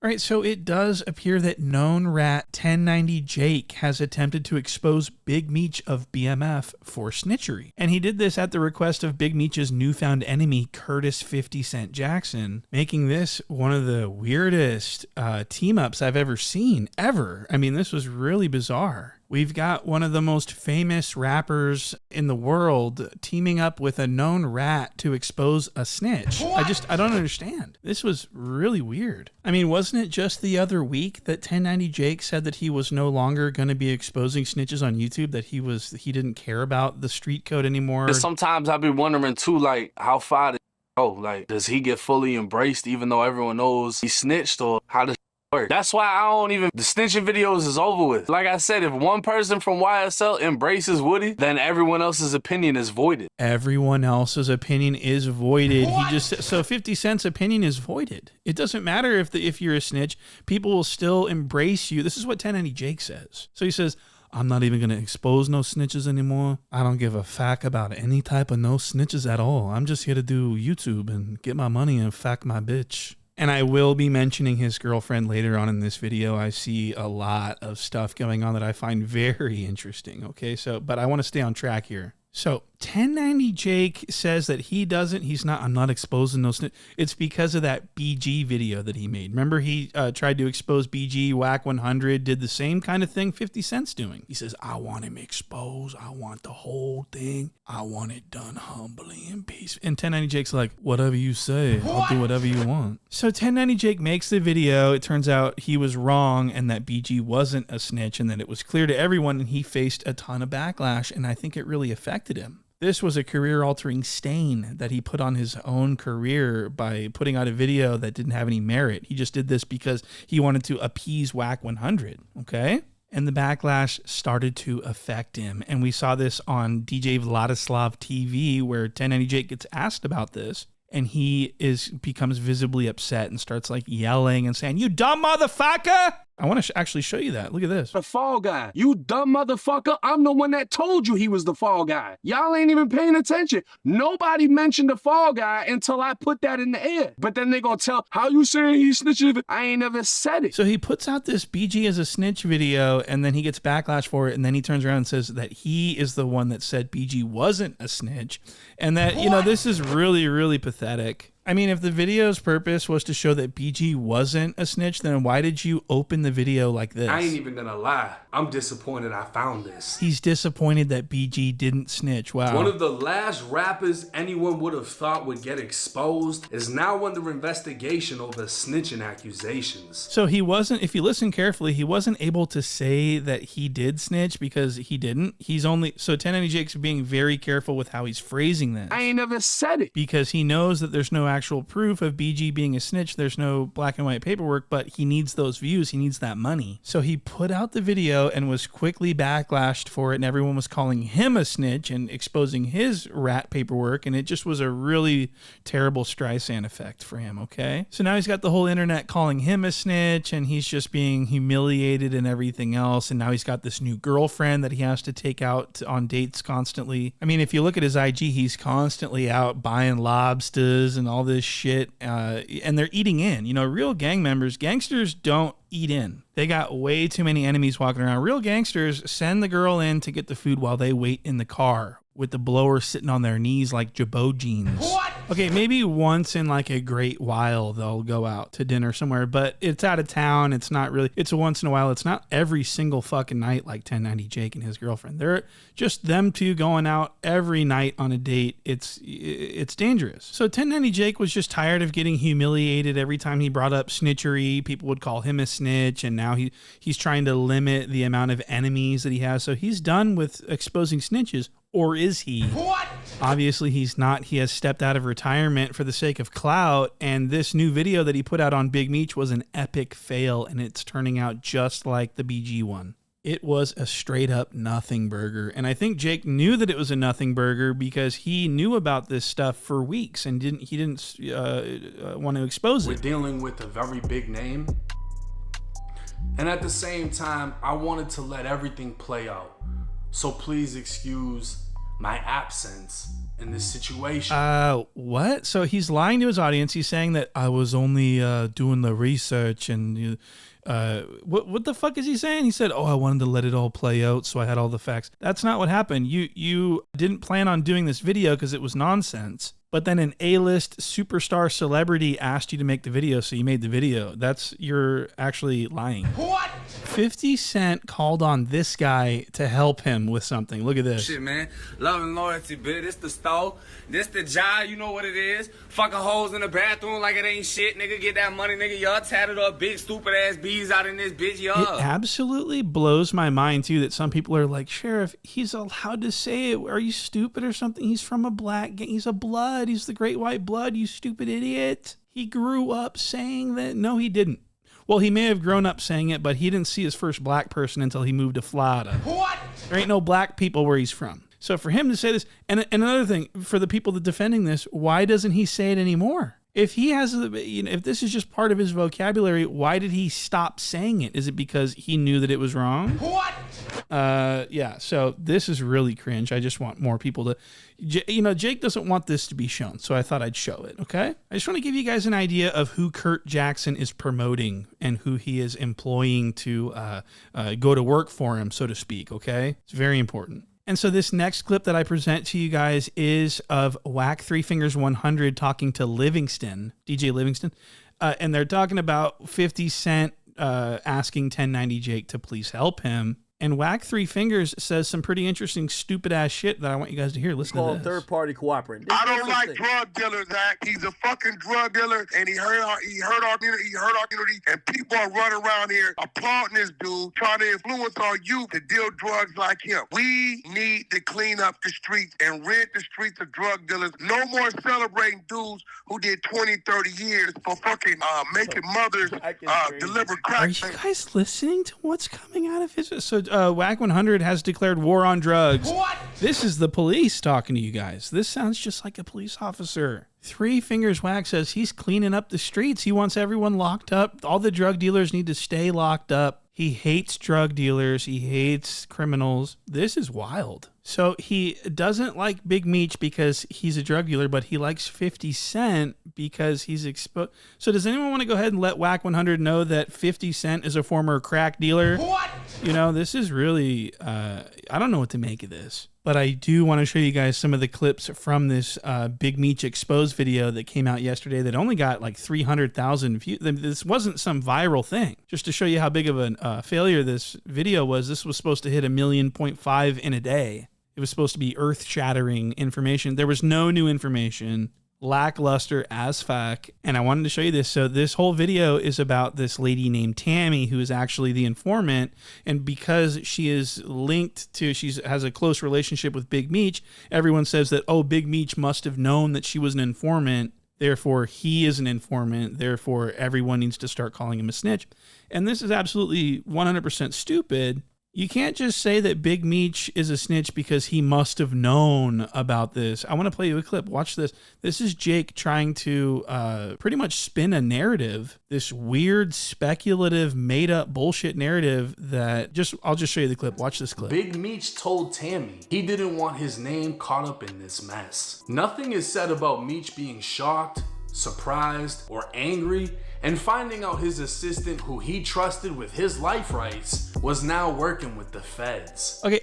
All right, so it does appear that known rat 1090 Jake has attempted to expose Big Meech of BMF for snitchery. And he did this at the request of Big Meech's newfound enemy, Curtis 50 Cent Jackson, making this one of the weirdest team-ups I've ever seen, ever. I mean, this was really bizarre. We've got one of the most famous rappers in the world teaming up with a known rat to expose a snitch. I don't understand. This was really weird. I mean, wasn't it just the other week that 1090 Jake said that he was no longer going to be exposing snitches on YouTube, that he didn't care about the street code anymore? Sometimes I've been wondering too, like, how far like, does he get fully embraced even though everyone knows he snitched, or how does work? That's why I don't even, the snitching videos is over with. Like I said, if one person from YSL embraces Woody, then everyone else's opinion is voided. Everyone else's opinion is voided. So 50 Cent's opinion is voided. It doesn't matter if you're a snitch, people will still embrace you. This is what 1090 Jake says. So he says, I'm not even going to expose no snitches anymore. I don't give a fuck about any type of no snitches at all. I'm just here to do YouTube and get my money and fuck my bitch. And I will be mentioning his girlfriend later on in this video. I see a lot of stuff going on that I find very interesting. Okay, but I want to stay on track here. So 1090 Jake says that I'm not exposing no snitch. It's because of that BG video that he made. Remember he tried to expose BG, Whack 100, did the same kind of thing 50 Cent's doing. He says, I want him exposed. I want the whole thing. I want it done humbly and peacefully. And 1090 Jake's like, whatever you say, I'll do whatever you want. So 1090 Jake makes the video. It turns out he was wrong and that BG wasn't a snitch and that it was clear to everyone, and he faced a ton of backlash, and I think it really affected him. This was a career-altering stain that he put on his own career by putting out a video that didn't have any merit. He just did this because he wanted to appease Whack 100, okay? And the backlash started to affect him. And we saw this on DJ Vladislav TV, where 1090 Jake gets asked about this. And he becomes visibly upset and starts like yelling and saying, "You dumb motherfucker!" I want to actually show you that. Look at this. The fall guy. You dumb motherfucker. I'm the one that told you he was the fall guy. Y'all ain't even paying attention. Nobody mentioned the fall guy until I put that in the air. But then they gonna tell, how you saying he snitched? I ain't never said it. So he puts out this BG as a snitch video, and then he gets backlash for it, and then he turns around and says that he is the one that said BG wasn't a snitch, and that, you know, this is really, really pathetic. I mean, if the video's purpose was to show that BG wasn't a snitch, then why did you open the video like this? I ain't even gonna lie. I'm disappointed I found this. He's disappointed that BG didn't snitch. Wow. One of the last rappers anyone would have thought would get exposed is now under investigation over snitching accusations. So he wasn't, if you listen carefully, he wasn't able to say that he did snitch because he didn't. He's only, so 1090 Jake's being very careful with how he's phrasing this. I ain't never said it. Because he knows that there's no actual proof of BG being a snitch. There's no black and white paperwork, but he needs those views. He needs that money. So he put out the video and was quickly backlashed for it, and everyone was calling him a snitch and exposing his rat paperwork, and it just was a really terrible Streisand effect for him, okay? So now he's got the whole internet calling him a snitch, and he's just being humiliated and everything else, and now he's got this new girlfriend that he has to take out on dates constantly. I mean, if you look at his IG, he's constantly out buying lobsters and all this shit, and they're eating in. You know, real gang members, gangsters don't eat in. They got way too many enemies walking around. Real gangsters send the girl in to get the food while they wait in the car with the blower sitting on their knees like Jabot jeans. What? Okay, maybe once in like a great while they'll go out to dinner somewhere, but it's out of town. It's not really, it's a once in a while. It's not every single fucking night like 1090 Jake and his girlfriend. They're just them two going out every night on a date. It's dangerous. So 1090 Jake was just tired of getting humiliated every time he brought up snitchery. People would call him a snitch, and now he's trying to limit the amount of enemies that he has. So he's done with exposing snitches. Or is he? What? Obviously he's not. He has stepped out of retirement for the sake of clout, and this new video that he put out on Big Meech was an epic fail, and it's turning out just like the BG one. It was a straight up nothing burger, and I think Jake knew that it was a nothing burger because he knew about this stuff for weeks and he didn't want to expose it. We're dealing with a very big name, and at the same time I wanted to let everything play out. So please excuse my absence in this situation. What? So he's lying to his audience. He's saying that I was only doing the research and what the fuck is he saying? He said, "Oh, I wanted to let it all play out, so I had all the facts." That's not what happened. You didn't plan on doing this video because it was nonsense. But then an A-list superstar celebrity asked you to make the video, so you made the video. You're actually lying. What? 50 Cent called on this guy to help him with something. Look at this. Shit, man. Love and loyalty, bitch. This the store. This the job. You know what it is. Fucking hoes in the bathroom like it ain't shit, nigga. Get that money, nigga. Y'all tatted up big stupid ass bees out in this bitch, y'all. It absolutely blows my mind, too, that some people are like, Sheriff, he's allowed to say it. Are you stupid or something? He's from a black gang. He's a blood. He's the great white blood, you stupid idiot. He grew up saying that. No, he didn't. Well, he may have grown up saying it, but he didn't see his first black person until he moved to Florida. What? There ain't no black people where he's from. So for him to say this, and another thing, for the people that defending this, why doesn't he say it anymore? If he has, if this is just part of his vocabulary, why did he stop saying it? Is it because he knew that it was wrong? What? Yeah. So this is really cringe. I just want more people to, Jake doesn't want this to be shown, so I thought I'd show it. Okay. I just want to give you guys an idea of who Kurt Jackson is promoting and who he is employing to go to work for him, so to speak. Okay. It's very important. And so this next clip that I present to you guys is of Whack 3 Fingers 100 talking to Livingston, DJ Livingston, and they're talking about 50 Cent asking 1090 Jake to please help him. And Whack 3 Fingers says some pretty interesting, stupid ass shit that I want you guys to hear. Listen to this. Third party cooperating. I don't like drug dealers, Act. He's a fucking drug dealer, and he hurt our community, and people are running around here applauding this dude, trying to influence our youth to deal drugs like him. We need to clean up the streets and rid the streets of drug dealers. No more celebrating dudes who did 20, 30 years for fucking making mothers deliver crack. Are you guys listening to what's coming out of his? So Whack 100 has declared war on drugs. What? This is the police talking to you guys. This sounds just like a police officer. 3 Fingers Whack says he's cleaning up the streets. He wants everyone locked up. All the drug dealers need to stay locked up. He hates drug dealers. He hates criminals. This is wild. So he doesn't like Big Meech because he's a drug dealer, but he likes 50 Cent because he's exposed. So does anyone want to go ahead and let Whack 100 know that 50 Cent is a former crack dealer? What? This is really, I don't know what to make of this. But I do want to show you guys some of the clips from this Big Meech Exposed video that came out yesterday that only got like 300,000 views. This wasn't some viral thing. Just to show you how big of a failure this video was, this was supposed to hit 1.5 million in a day. It was supposed to be earth-shattering information. There was no new information. Lackluster as fuck. And I wanted to show you this. So this whole video is about this lady named Tammy, who is actually the informant. And because she is linked to, has a close relationship with Big Meech, everyone says that, oh, Big Meech must have known that she was an informant. Therefore, he is an informant. Therefore, everyone needs to start calling him a snitch. And this is absolutely 100% stupid. You can't just say that Big Meech is a snitch because he must have known about this. I want to play you a clip. Watch this. This is Jake trying to pretty much spin a narrative, this weird, speculative, made-up bullshit narrative that I'll just show you the clip. Watch this clip. Big Meech told Tammy he didn't want his name caught up in this mess. Nothing is said about Meech being shocked, surprised, or angry, and finding out his assistant, who he trusted with his life rights, was now working with the feds. Okay,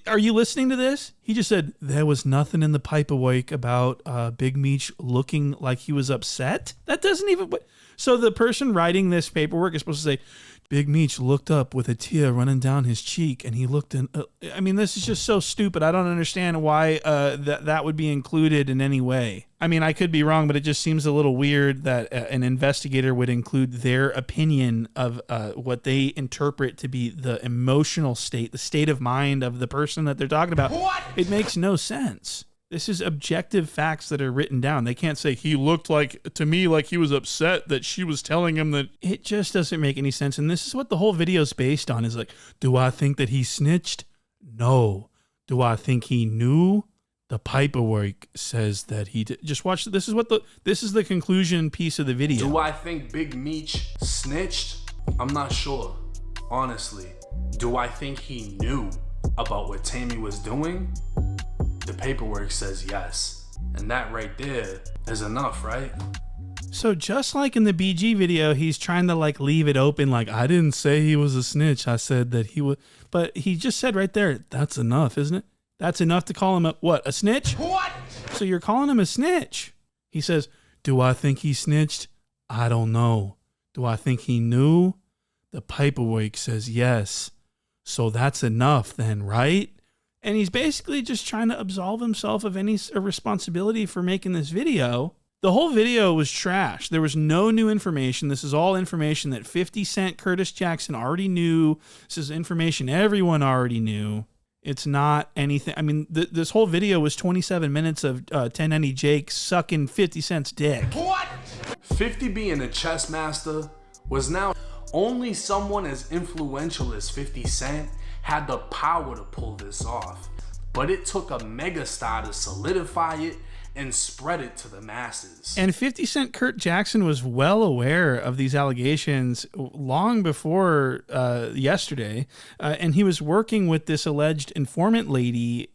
are you listening to this? He just said, there was nothing in the paperwork about Big Meech looking like he was upset? That doesn't even... So the person writing this paperwork is supposed to say, Big Meech looked up with a tear running down his cheek, and he looked in... I mean, this is just so stupid. I don't understand why that would be included in any way. I mean, I could be wrong, but it just seems a little weird that an investigator would include their opinion of what they interpret to be the emotional state, the state of mind of the person that they're talking about. What? It makes no sense. This is objective facts that are written down. They can't say he looked to me like he was upset that she was telling him that. It just doesn't make any sense. And this is what the whole video is based on, is like, do I think that he snitched? No. Do I think he knew? The paperwork says that he did. Just watch. This is the conclusion piece of the video. Do I think Big Meech snitched? I'm not sure, honestly. Do I think he knew about what Tammy was doing? The paperwork says yes. And that right there is enough, right? So just like in the BG video, he's trying to like leave it open. Like, I didn't say he was a snitch. I said that he was, but he just said right there, that's enough, isn't it? That's enough to call him a snitch? What? So you're calling him a snitch. He says, do I think he snitched? I don't know. Do I think he knew? The paperwork says yes. So that's enough then, right? And he's basically just trying to absolve himself of any responsibility for making this video. The whole video was trash. There was no new information. This is all information that 50 Cent Curtis Jackson already knew. This is information everyone already knew. It's not anything. I mean, this whole video was 27 minutes of 1090 Jake sucking 50 Cent's dick. What? 50 being a chess master was now only someone as influential as 50 Cent had the power to pull this off. But it took a megastar to solidify it and spread it to the masses. And 50 Cent Kurt Jackson was well aware of these allegations long before yesterday. And he was working with this alleged informant lady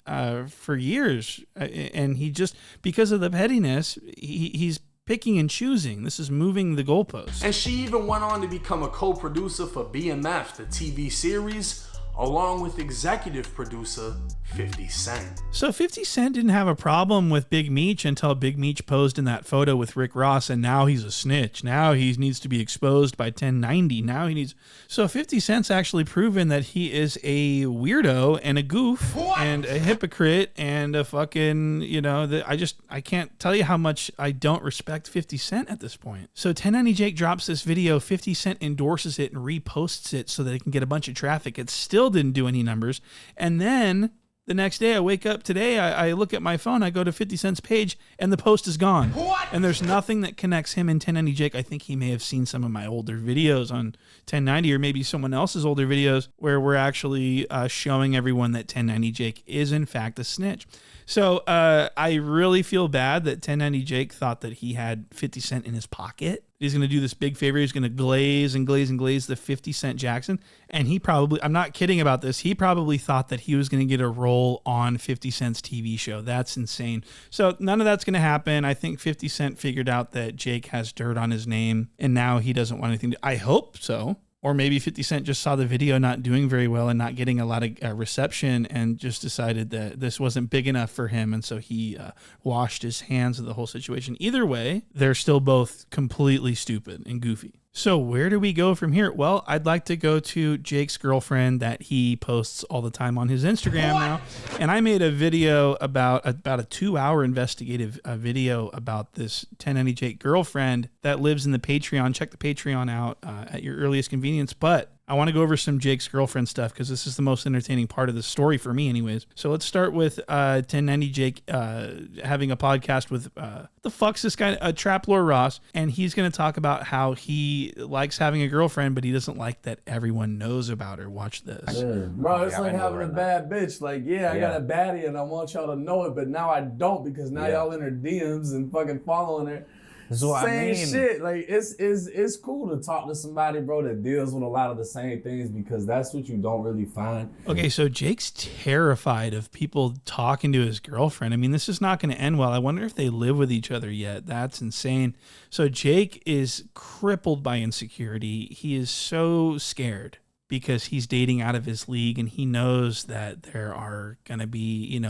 for years. And he just, because of the pettiness, he's picking and choosing. This is moving the goalposts. And she even went on to become a co-producer for BMF, the TV series, along with executive producer 50 Cent. So 50 Cent didn't have a problem with Big Meech until Big Meech posed in that photo with Rick Ross, and now he's a snitch. Now he needs to be exposed by 1090. Now he needs... So 50 Cent's actually proven that he is a weirdo and a goof and a hypocrite and a fucking, you know, I can't tell you how much I don't respect 50 Cent at this point. So 1090 Jake drops this video, 50 Cent endorses it and reposts it so that it can get a bunch of traffic. It still didn't do any numbers. And then the next day I wake up today, I look at my phone, I go to 50 Cent's page, and the post is gone. What? And there's nothing that connects him and 1090 Jake. I think he may have seen some of my older videos on 1090 or maybe someone else's older videos where we're actually showing everyone that 1090 Jake is in fact a snitch. So I really feel bad that 1090 Jake thought that he had 50 Cent in his pocket. He's going to do this big favor. He's going to glaze and glaze and glaze the 50 Cent Jackson. And he probably, I'm not kidding about this, he probably thought that he was going to get a role on 50 Cent's TV show. That's insane. So none of that's going to happen. I think 50 Cent figured out that Jake has dirt on his name and now he doesn't want anything to, I hope so. Or maybe 50 Cent just saw the video not doing very well and not getting a lot of reception and just decided that this wasn't big enough for him. And so he washed his hands of the whole situation. Either way, they're still both completely stupid and goofy. So where do we go from here? Well, I'd like to go to Jake's girlfriend that he posts all the time on his Instagram now. And I made a video about a 2-hour investigative video about this 1090 Jake girlfriend that lives in the Patreon. Check the Patreon out at your earliest convenience. But I want to go over some Jake's girlfriend stuff because this is the most entertaining part of the story for me anyways. So let's start with 1090 Jake having a podcast with, the fuck's this guy, Trap Lord Ross. And he's going to talk about how he likes having a girlfriend, but he doesn't like that everyone knows about her. Watch this. Yeah. Bro, it's like having a bad bitch. Like, I got a baddie and I want y'all to know it, but now I don't because now y'all in her DMs and fucking following her. Same shit. Like it's cool to talk to somebody, bro, that deals with a lot of the same things because that's what you don't really find. Okay, so Jake's terrified of people talking to his girlfriend. I mean, this is not going to end well. I wonder if they live with each other yet. That's insane. So Jake is crippled by insecurity. He is so scared because he's dating out of his league and he knows that there are going to be,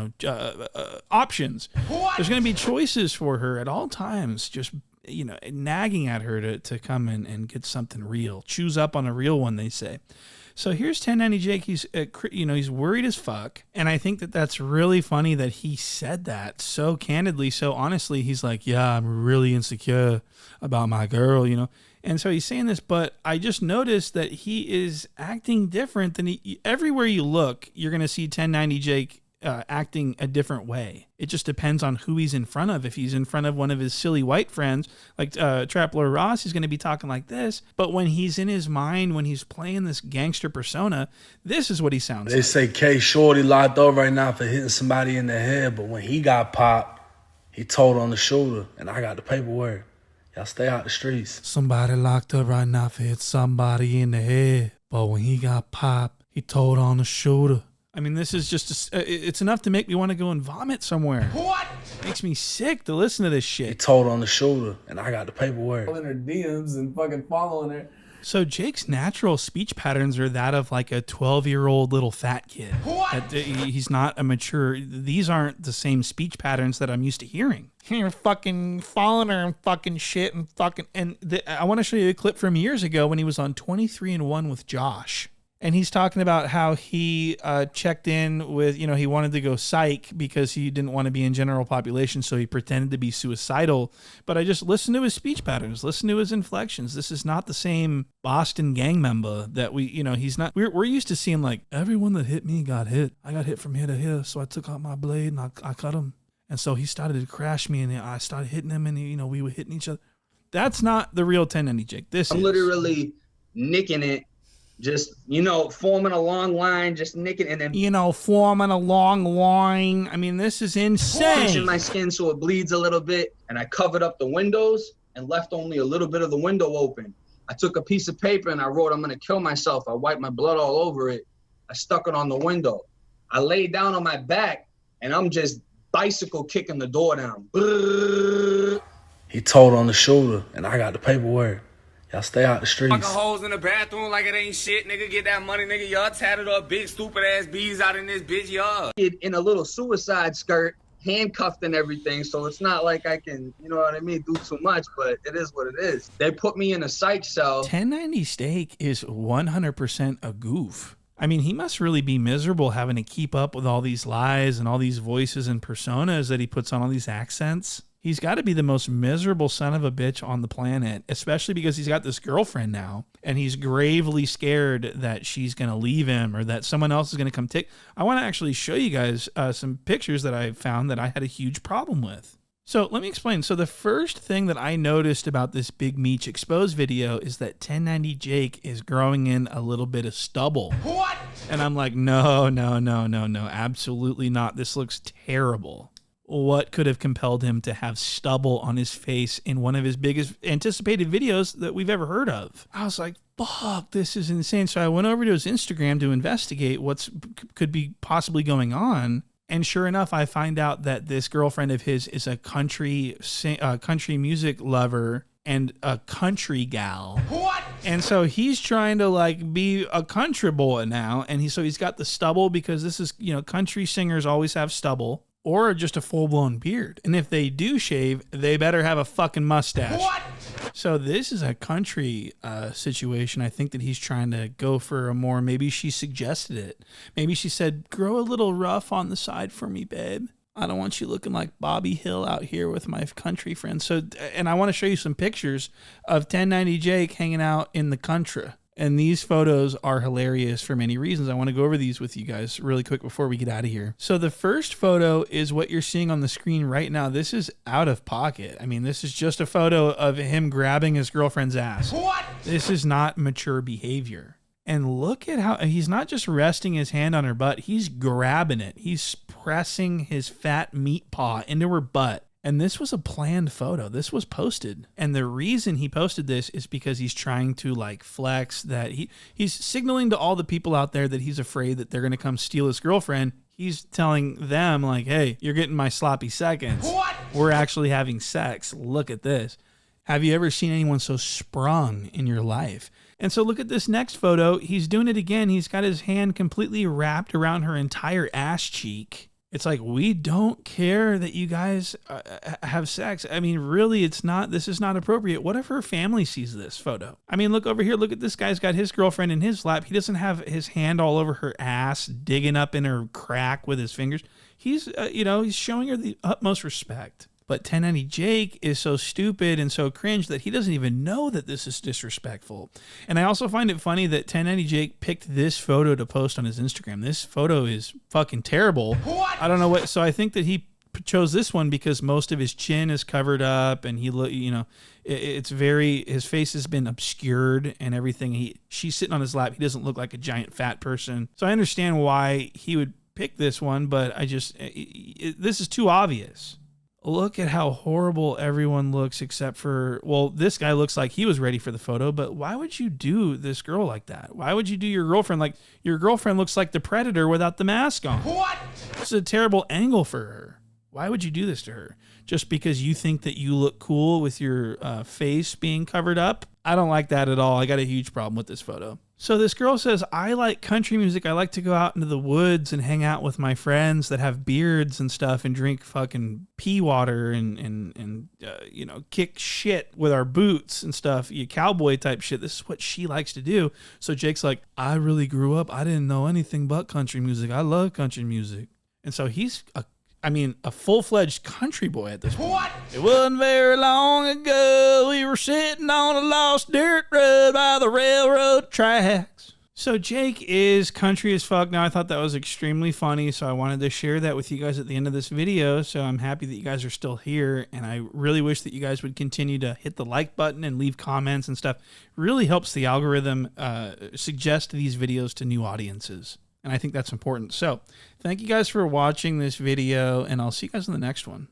options. There's going to be choices for her at all times, just, nagging at her to come in and get something real. Choose up on a real one, they say. So here's 1090 Jake. He's, he's worried as fuck. And I think that that's really funny that he said that so candidly, so honestly. He's like, yeah, I'm really insecure about my girl, And so he's saying this, but I just noticed that he is acting different than everywhere you look, you're going to see 1090 Jake acting a different way. It just depends on who he's in front of. If he's in front of one of his silly white friends, like Trap Lord Ross, he's going to be talking like this. But when he's in his mind, when he's playing this gangster persona, this is what he sounds like. They say K Shorty locked up right now for hitting somebody in the head, but when he got popped, he told on the shoulder, and I got the paperwork. Y'all stay out the streets. Somebody locked up right now for hitting somebody in the head, but when he got popped, he told on the shoulder. I mean, this is just, it's enough to make me want to go and vomit somewhere. What? Makes me sick to listen to this shit. He told on the shoulder, and I got the paperwork. In her DMs and fucking following her. So Jake's natural speech patterns are that of like a 12-year-old little fat kid. What? He's not a mature, these aren't the same speech patterns that I'm used to hearing. You're fucking following her and fucking shit and fucking, I want to show you a clip from years ago when he was on 23-and-1 with Josh. And he's talking about how he checked in with, he wanted to go psych because he didn't want to be in general population, so he pretended to be suicidal. But I just listened to his speech patterns, listened to his inflections. This is not the same Boston gang member that he's not. We're used to seeing like, everyone that hit me got hit. I got hit from here to here, so I took out my blade and I cut him. And so he started to crash me and I started hitting him and, we were hitting each other. That's not the real 1090 Jake. I'm literally nicking it. Just, forming a long line, just nicking, and then... forming a long line. I mean, this is insane. Pinching my skin so it bleeds a little bit, and I covered up the windows and left only a little bit of the window open. I took a piece of paper and I wrote, I'm going to kill myself. I wiped my blood all over it. I stuck it on the window. I laid down on my back, and I'm just bicycle kicking the door down. He told on the shoulder, and I got the paperwork. Y'all stay out the streets. Fucking hoes in the bathroom like it ain't shit, nigga. Get that money, nigga. Y'all tatted up big stupid ass bees out in this bitch, y'all. In a little suicide skirt, handcuffed and everything, so it's not like I can, do too much, but it is what it is. They put me in a psych cell. 1090 Steak is 100% a goof. I mean, he must really be miserable having to keep up with all these lies and all these voices and personas that he puts on, all these accents. He's got to be the most miserable son of a bitch on the planet, especially because he's got this girlfriend now, and he's gravely scared that she's going to leave him or that someone else is going to come take. I want to actually show you guys some pictures that I found that I had a huge problem with. So let me explain. So the first thing that I noticed about this Big Meech exposed video is that 1090 Jake is growing in a little bit of stubble. What? And I'm like, no, absolutely not. This looks terrible. What could have compelled him to have stubble on his face in one of his biggest anticipated videos that we've ever heard of? I was like, fuck, this is insane. So I went over to his Instagram to investigate what's could be possibly going on. And sure enough, I find out that this girlfriend of his is a country music lover and a country gal. What? And so he's trying to like be a country boy now. And he's got the stubble because this is, country singers always have stubble. Or just a full-blown beard. And if they do shave, they better have a fucking mustache. What? So this is a country situation. I think that he's trying to go for a more, maybe she suggested it. Maybe she said, grow a little rough on the side for me, babe. I don't want you looking like Bobby Hill out here with my country friends. So, and I want to show you some pictures of 1090 Jake hanging out in the country. And these photos are hilarious for many reasons. I want to go over these with you guys really quick before we get out of here. So the first photo is what you're seeing on the screen right now. This is out of pocket. I mean, this is just a photo of him grabbing his girlfriend's ass. What? This is not mature behavior. And look at how he's not just resting his hand on her butt. He's grabbing it. He's pressing his fat meat paw into her butt. And this was a planned photo. This was posted. And the reason he posted this is because he's trying to like flex that he's signaling to all the people out there that he's afraid that they're going to come steal his girlfriend. He's telling them like, hey, you're getting my sloppy seconds. What? We're actually having sex. Look at this. Have you ever seen anyone so sprung in your life? And so look at this next photo. He's doing it again. He's got his hand completely wrapped around her entire ass cheek. It's like, we don't care that you guys have sex. I mean, really, this is not appropriate. What if her family sees this photo? I mean, look over here. Look at this guy's got his girlfriend in his lap. He doesn't have his hand all over her ass, digging up in her crack with his fingers. He's, he's showing her the utmost respect. But 1090 Jake is so stupid and so cringe that he doesn't even know that this is disrespectful. And I also find it funny that 1090 Jake picked this photo to post on his Instagram. This photo is fucking terrible. What? I don't know what. So I think that he chose this one because most of his chin is covered up and his face has been obscured and everything. She's sitting on his lap. He doesn't look like a giant fat person. So I understand why he would pick this one, but this is too obvious. Look at how horrible everyone looks except for, well, this guy looks like he was ready for the photo, but why would you do this girl like that? Why would you do your girlfriend like, your girlfriend looks like the Predator without the mask on? What? This is a terrible angle for her. Why would you do this to her? Just because you think that you look cool with your face being covered up? I don't like that at all. I got a huge problem with this photo. So this girl says, I like country music. I like to go out into the woods and hang out with my friends that have beards and stuff and drink fucking pea water and you know, kick shit with our boots and stuff, you cowboy type shit. This is what she likes to do. So Jake's like, I really grew up. I didn't know anything but country music. I love country music. And so he's a full-fledged country boy at this point. What? It wasn't very long ago, we were sitting on a lost dirt road by the railroad tracks. So Jake is country as fuck. Now, I thought that was extremely funny, so I wanted to share that with you guys at the end of this video. So I'm happy that you guys are still here, and I really wish that you guys would continue to hit the like button and leave comments and stuff. It really helps the algorithm suggest these videos to new audiences. And I think that's important. So thank you guys for watching this video, and I'll see you guys in the next one.